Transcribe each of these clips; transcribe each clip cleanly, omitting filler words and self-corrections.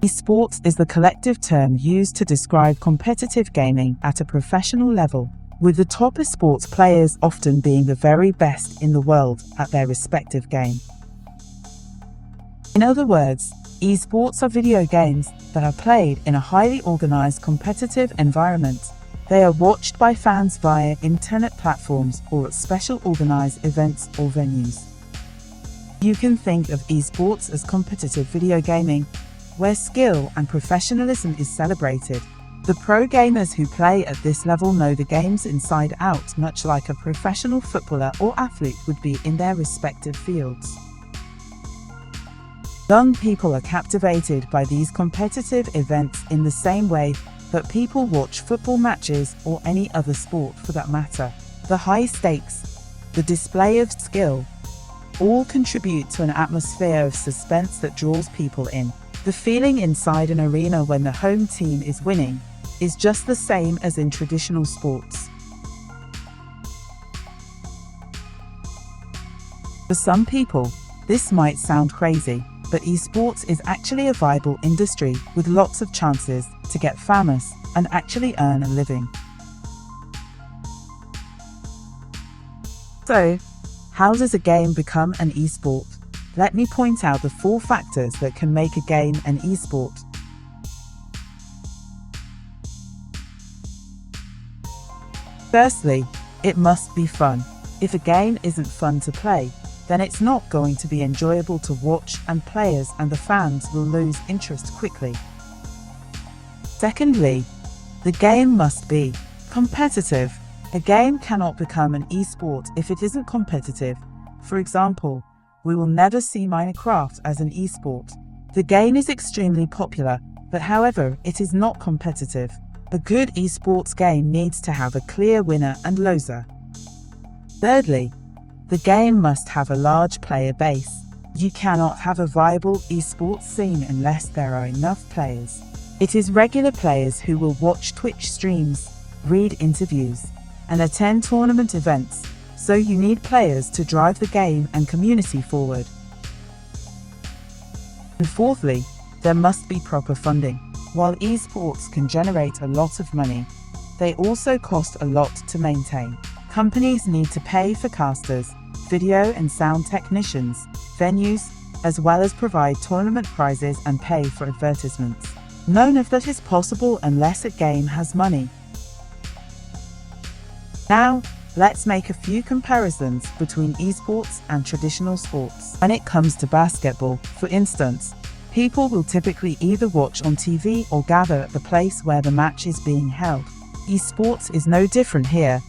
Esports is the collective term used to describe competitive gaming at a professional level, with the top esports players often being the very best in the world at their respective game. In other words, esports are video games that are played in a highly organized competitive environment. They are watched by fans via internet platforms or at special organized events or venues. You can think of esports as competitive video gaming, where skill and professionalism is celebrated. The pro gamers who play at this level know the games inside out, much like a professional footballer or athlete would be in their respective fields. Young people are captivated by these competitive events in the same way that people watch football matches or any other sport for that matter. The high stakes, the display of skill, all contribute to an atmosphere of suspense that draws people in. The feeling inside an arena when the home team is winning is just the same as in traditional sports. For some people, this might sound crazy, but esports is actually a viable industry with lots of chances to get famous and actually earn a living. So, how does a game become an esport? Let me point out the 4 factors that can make a game an esport. Firstly, it must be fun. If a game isn't fun to play, then it's not going to be enjoyable to watch, and players and the fans will lose interest quickly. Secondly, the game must be competitive. A game cannot become an esport if it isn't competitive. For example, we will never see Minecraft as an esport. The game is extremely popular, but however, it is not competitive. A good esports game needs to have a clear winner and loser. Thirdly, the game must have a large player base. You cannot have a viable esports scene unless there are enough players. It is regular players who will watch Twitch streams, read interviews, and attend tournament events, so you need players to drive the game and community forward. And fourthly, there must be proper funding. While esports can generate a lot of money, they also cost a lot to maintain. Companies need to pay for casters, video and sound technicians, venues, as well as provide tournament prizes and pay for advertisements. None of that is possible unless a game has money. Now, let's make a few comparisons between esports and traditional sports. When it comes to basketball, for instance, people will typically either watch on TV or gather at the place where the match is being held. Esports is no different here,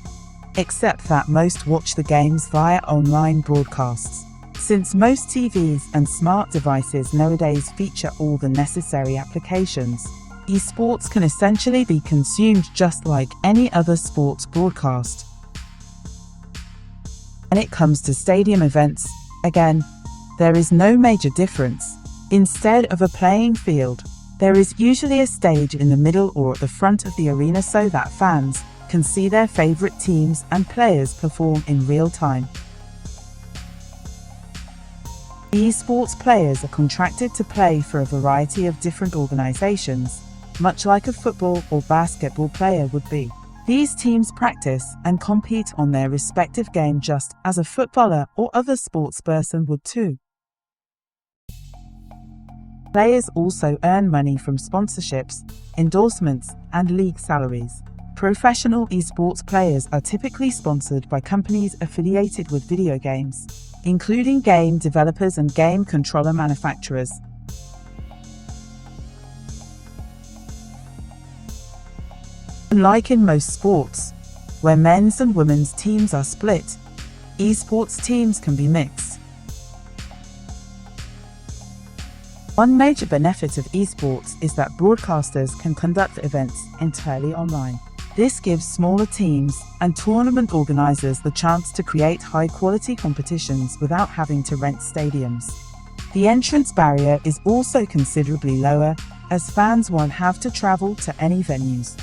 except that most watch the games via online broadcasts. Since most TVs and smart devices nowadays feature all the necessary applications, esports can essentially be consumed just like any other sports broadcast. When it comes to stadium events, again, there is no major difference. Instead of a playing field, there is usually a stage in the middle or at the front of the arena so that fans can see their favorite teams and players perform in real time. Esports players are contracted to play for a variety of different organizations, much like a football or basketball player would be. These teams practice and compete on their respective game just as a footballer or other sports person would too. Players also earn money from sponsorships, endorsements, and league salaries. Professional esports players are typically sponsored by companies affiliated with video games, including game developers and game controller manufacturers. Unlike in most sports, where men's and women's teams are split, esports teams can be mixed. One major benefit of esports is that broadcasters can conduct events entirely online. This gives smaller teams and tournament organizers the chance to create high-quality competitions without having to rent stadiums. The entrance barrier is also considerably lower, as fans won't have to travel to any venues.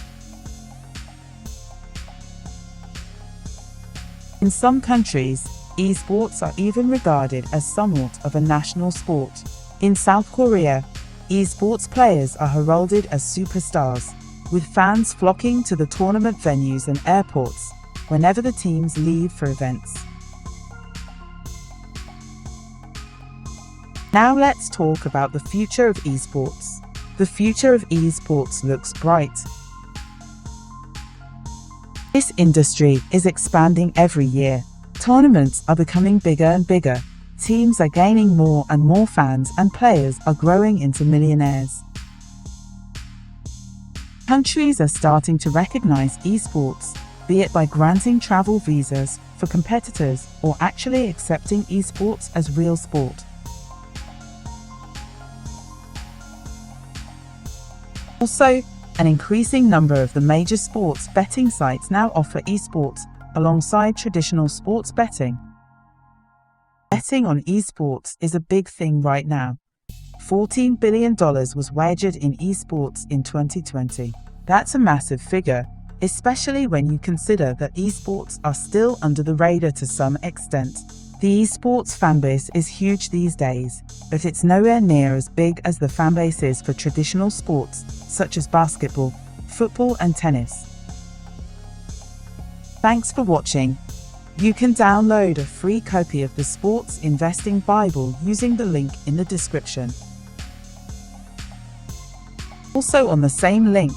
In some countries, esports are even regarded as somewhat of a national sport. In South Korea, Esports players are heralded as superstars, with fans flocking to the tournament venues and airports whenever the teams leave for events. Now let's talk about the future of esports. The future of esports looks bright. This industry is expanding every year. Tournaments are becoming bigger and bigger. Teams are gaining more and more fans, and players are growing into millionaires. Countries are starting to recognize esports, be it by granting travel visas for competitors or actually accepting esports as real sport. Also, an increasing number of the major sports betting sites now offer esports alongside traditional sports betting. Betting on esports is a big thing right now. $14 billion was wagered in esports in 2020. That's a massive figure, especially when you consider that esports are still under the radar to some extent. The esports fanbase is huge these days, but it's nowhere near as big as the fanbase is for traditional sports such as basketball, football, and tennis. Thanks for watching. You can download a free copy of the Sports Investing Bible using the link in the description. Also on the same link,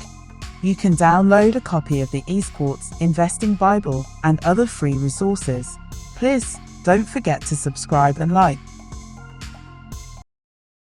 you can download a copy of the Esports Investing Bible and other free resources. Please don't forget to subscribe and like.